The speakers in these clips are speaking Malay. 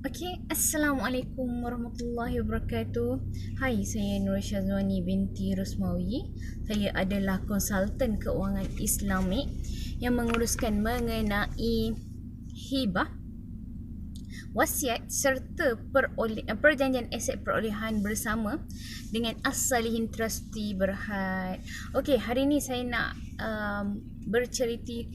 Okay, Assalamualaikum warahmatullahi wabarakatuh. Hai, saya Nur Syazwani binti Rosmawi. Saya adalah konsultan keuangan Islamik yang menguruskan mengenai hibah, wasiat serta perjanjian aset perolehan bersama dengan As-Salihin Trustee Berhad. Okey, hari ini saya nak bercerita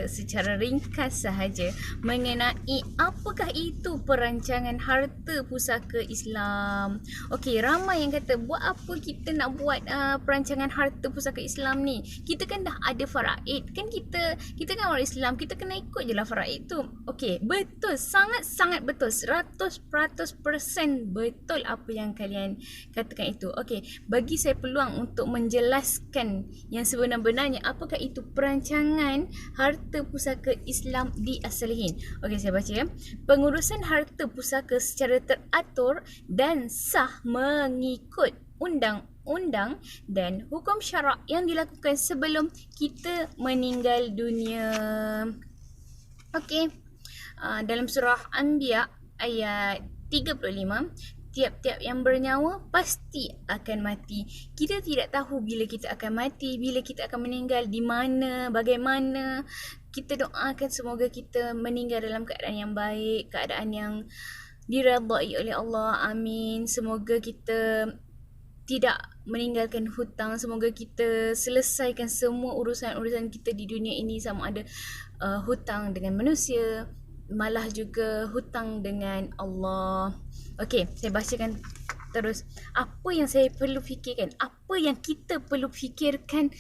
secara ringkas sahaja mengenai apakah itu perancangan harta pusaka Islam. Okey, ramai yang kata buat apa kita nak buat perancangan harta pusaka Islam ni? Kita kan dah ada faraid, kan kita kan orang Islam, kita kena ikut je lah faraid tu. Okey, betul, sangat-sangat betul, 100% betul apa yang kalian katakan itu. Okey, bagi saya peluang untuk menjelaskan yang sebenar-benarnya apakah itu perancangan harta pusaka Islam di As-Salihin. Okey, saya baca ya. Pengurusan harta pusaka secara teratur dan sah mengikut undang-undang dan hukum syarak yang dilakukan sebelum kita meninggal dunia. Okey, dalam surah Anbiya ayat 35, tiap-tiap yang bernyawa pasti akan mati. Kita tidak tahu bila kita akan mati, bila kita akan meninggal, di mana, bagaimana. Kita doakan semoga kita meninggal dalam keadaan yang baik, keadaan yang diredai oleh Allah. Amin. Semoga kita tidak meninggalkan hutang. Semoga kita selesaikan semua urusan-urusan kita di dunia ini, sama ada hutang dengan manusia, malah juga hutang dengan Allah. Okey, saya bacakan terus. Apa yang saya perlu fikirkan? Apa yang kita perlu fikirkan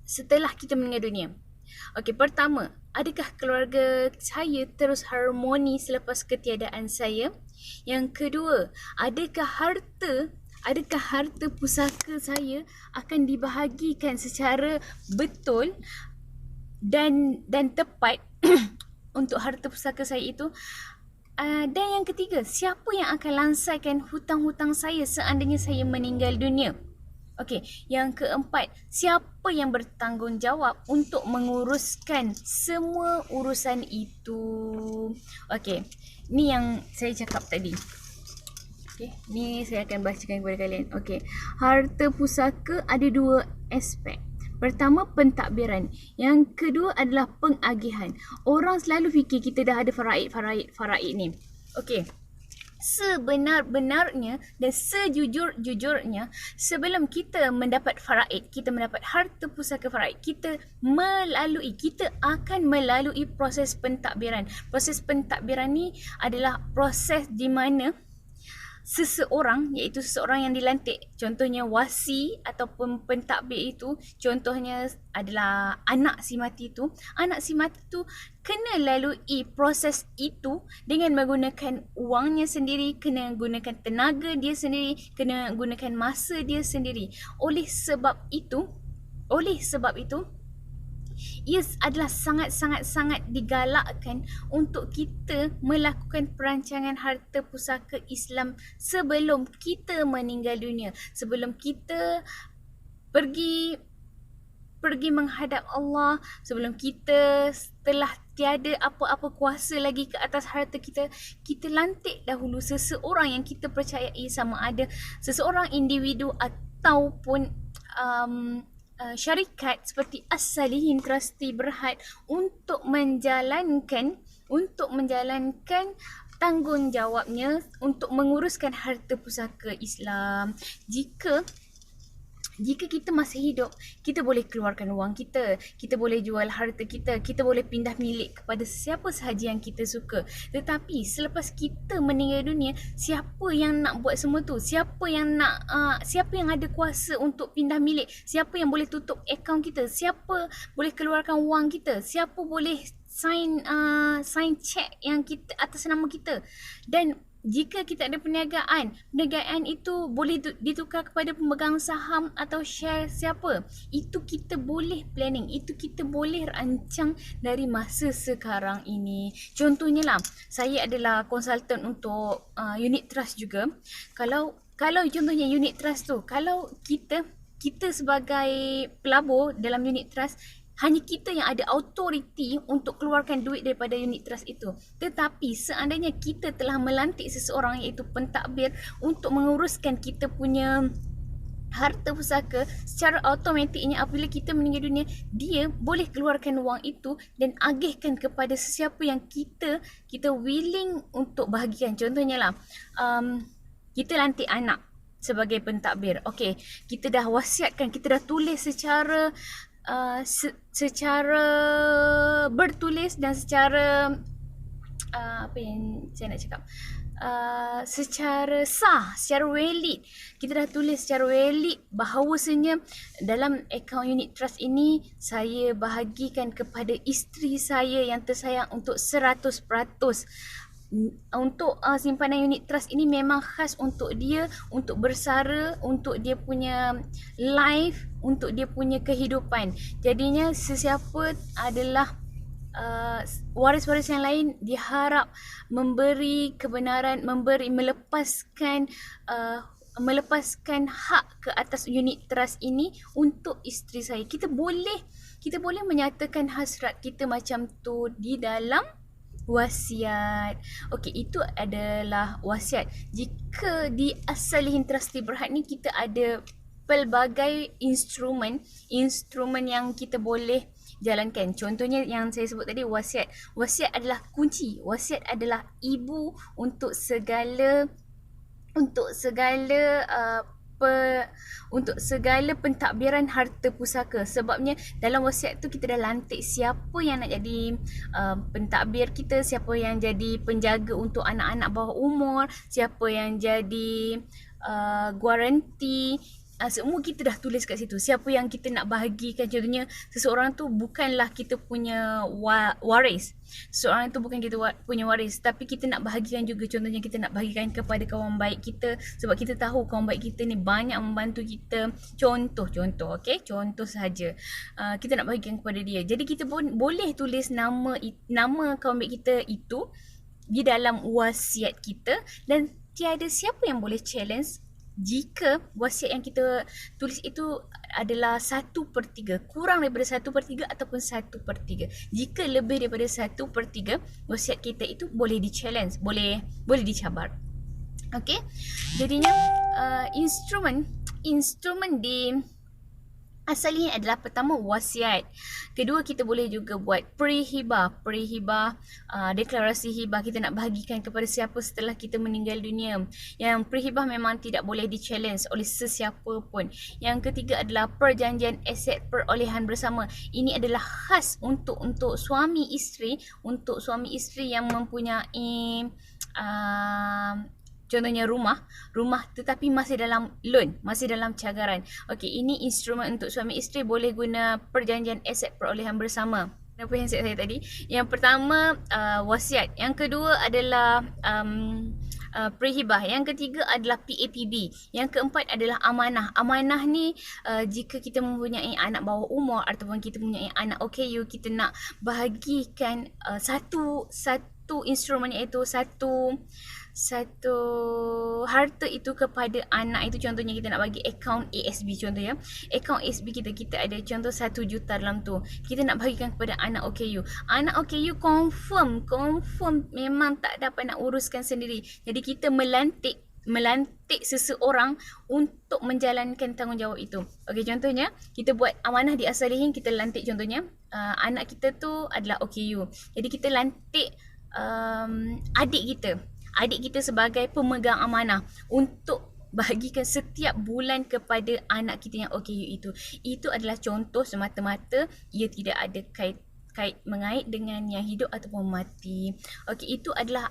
setelah kita meninggal dunia? Okey, pertama, adakah keluarga saya terus harmoni selepas ketiadaan saya? Yang kedua, adakah harta pusaka saya akan dibahagikan secara betul dan tepat untuk harta pusaka saya itu? Dan yang ketiga, siapa yang akan lansaikan hutang-hutang saya seandainya saya meninggal dunia? Okey, yang keempat, siapa yang bertanggungjawab untuk menguruskan semua urusan itu? Okey, ni yang saya cakap tadi. Okey, ni saya akan bacakan kepada kalian. Okey, harta pusaka ada dua aspek. Pertama, pentadbiran. Yang kedua adalah pengagihan. Orang selalu fikir kita dah ada faraid ni. Okey, sebenar-benarnya dan sejujur-jujurnya, sebelum kita mendapat faraid, kita mendapat harta pusaka faraid, kita akan melalui proses pentadbiran. Proses pentadbiran ni adalah proses di mana seseorang, iaitu seseorang yang dilantik, contohnya wasi ataupun pentadbir itu, contohnya adalah anak si mati tu kena lalui proses itu dengan menggunakan wangnya sendiri, kena gunakan tenaga dia sendiri, kena gunakan masa dia sendiri. Oleh sebab itu ia adalah sangat-sangat digalakkan untuk kita melakukan perancangan harta pusaka Islam sebelum kita meninggal dunia, sebelum kita pergi menghadap Allah, sebelum kita telah tiada apa-apa kuasa lagi ke atas harta kita, kita lantik dahulu seseorang yang kita percayai, sama ada seseorang individu ataupun syarikat seperti As-Salihin Trustee Berhad untuk menjalankan tanggungjawabnya untuk menguruskan harta pusaka Islam. Jika kita masih hidup, kita boleh keluarkan wang kita boleh jual harta kita boleh pindah milik kepada siapa sahaja yang kita suka. Tetapi selepas kita meninggal dunia, siapa yang nak buat semua tu? Siapa yang ada kuasa untuk pindah milik? Siapa yang boleh tutup akaun kita? Siapa boleh keluarkan wang kita? Siapa boleh sign cek yang kita atas nama kita? Dan jika kita ada perniagaan itu boleh ditukar kepada pemegang saham atau share siapa. Itu kita boleh planning, itu kita boleh rancang dari masa sekarang ini. Contohnya lah, saya adalah konsultan untuk unit trust juga. Kalau contohnya unit trust tu, kalau kita sebagai pelabur dalam unit trust, hanya kita yang ada authority untuk keluarkan duit daripada unit trust itu. Tetapi seandainya kita telah melantik seseorang iaitu pentadbir untuk menguruskan kita punya harta pusaka, secara automatiknya apabila kita meninggal dunia, dia boleh keluarkan wang itu dan agihkan kepada sesiapa yang kita willing untuk bahagikan. Contohnya lah, kita lantik anak sebagai pentadbir. Okey, kita dah wasiatkan, kita dah tulis secara secara bertulis dan secara apa yang saya nak cakap, secara sah, secara valid. Kita dah tulis secara valid bahawasanya dalam akaun unit trust ini saya bahagikan kepada isteri saya yang tersayang untuk 100%. Untuk simpanan unit trust ini memang khas untuk dia, untuk bersara, untuk dia punya life, untuk dia punya kehidupan. Jadinya sesiapa adalah waris-waris yang lain diharap memberi kebenaran, melepaskan hak ke atas unit trust ini untuk isteri saya. Kita boleh menyatakan hasrat kita macam tu di dalam wasiat. Okey, itu adalah wasiat. Jika di As-Salihin Trustee Berhad ni kita ada pelbagai instrumen yang kita boleh jalankan. Contohnya yang saya sebut tadi, wasiat. Wasiat adalah kunci. Wasiat adalah ibu untuk segala pentadbiran harta pusaka. Sebabnya dalam wasiat tu kita dah lantik siapa yang nak jadi pentadbir kita, siapa yang jadi penjaga untuk anak-anak bawah umur, siapa yang jadi guaranti. Semua kita dah tulis kat situ. Siapa yang kita nak bahagikan. Contohnya seseorang tu bukanlah kita punya waris. Seseorang tu bukan kita punya waris, tapi kita nak bahagikan juga. Contohnya kita nak bahagikan kepada kawan baik kita, sebab kita tahu kawan baik kita ni banyak membantu kita. Contoh, okey? Contoh sahaja. Kita nak bahagikan kepada dia. Jadi kita pun boleh tulis nama kawan baik kita itu di dalam wasiat kita, dan tiada siapa yang boleh challenge jika wasiat yang kita tulis itu adalah 1/3, kurang daripada 1/3 ataupun 1/3. Jika lebih daripada 1/3, wasiat kita itu boleh di-challenge, boleh dicabar. Okey, jadinya instrumen di As-Salihin adalah pertama wasiat. Kedua, kita boleh juga buat pre-hibah, deklarasi hibah. Kita nak bahagikan kepada siapa setelah kita meninggal dunia. Yang pre-hibah memang tidak boleh di-challenge oleh sesiapa pun. Yang ketiga adalah perjanjian aset perolehan bersama. Ini adalah khas untuk suami isteri, yang mempunyai contohnya rumah tetapi masih dalam loan, masih dalam cagaran. Okey, ini instrumen untuk suami isteri boleh guna perjanjian aset perolehan bersama. Apa yang saya tadi? Yang pertama wasiat, yang kedua adalah prehibah, yang ketiga adalah PAPB, yang keempat adalah amanah. Amanah ni jika kita mempunyai anak bawah umur ataupun kita mempunyai anak OKU, kita nak bahagikan satu instrumen, iaitu satu harta itu kepada anak itu. Contohnya kita nak bagi akaun ASB, contohnya akaun ASB kita ada contoh 1 juta dalam tu, kita nak bagikan kepada anak OKU. Anak OKU confirm memang tak dapat nak uruskan sendiri, jadi kita melantik seseorang untuk menjalankan tanggungjawab itu. Okey, contohnya kita buat amanah di As-Salihin, kita lantik contohnya anak kita tu adalah OKU, jadi kita lantik adik kita sebagai pemegang amanah untuk bahagikan setiap bulan kepada anak kita yang OKU itu. Itu adalah contoh semata-mata, ia tidak ada kait mengait dengan yang hidup ataupun mati. Okey, itu adalah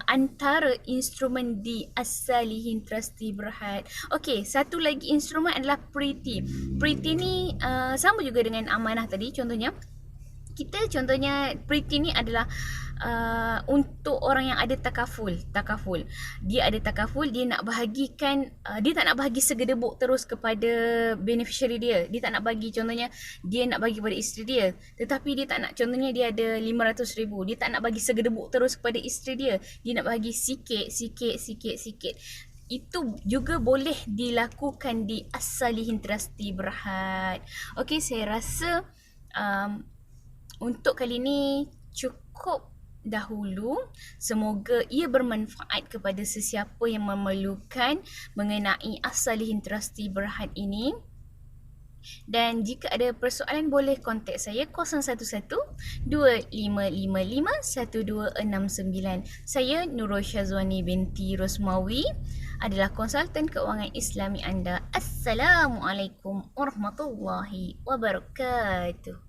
antara instrumen di As-Salihin Trustee Berhad. Okey, satu lagi instrumen adalah Priti. Priti ni sama juga dengan amanah tadi. Contohnya Priti ni adalah untuk orang yang ada takaful. Dia ada takaful, dia nak bahagikan, dia tak nak bahagi segedebuk terus kepada beneficiary dia. Dia tak nak bagi, contohnya dia nak bagi kepada isteri dia, tetapi dia tak nak, contohnya dia ada 500,000, dia tak nak bagi segedebuk terus kepada isteri dia. Dia nak bagi sikit. Itu juga boleh dilakukan di As-Salihin Trustee Berhad. Okey, saya rasa Untuk kali ni cukup dahulu. Semoga ia bermanfaat kepada sesiapa yang memerlukan mengenai As-Salihin Trustee Berhad ini. Dan jika ada persoalan boleh kontak saya 011-2555-1269. Saya Nurul Syazwani binti Rosmawi adalah konsultan keuangan Islami anda. Assalamualaikum warahmatullahi wabarakatuh.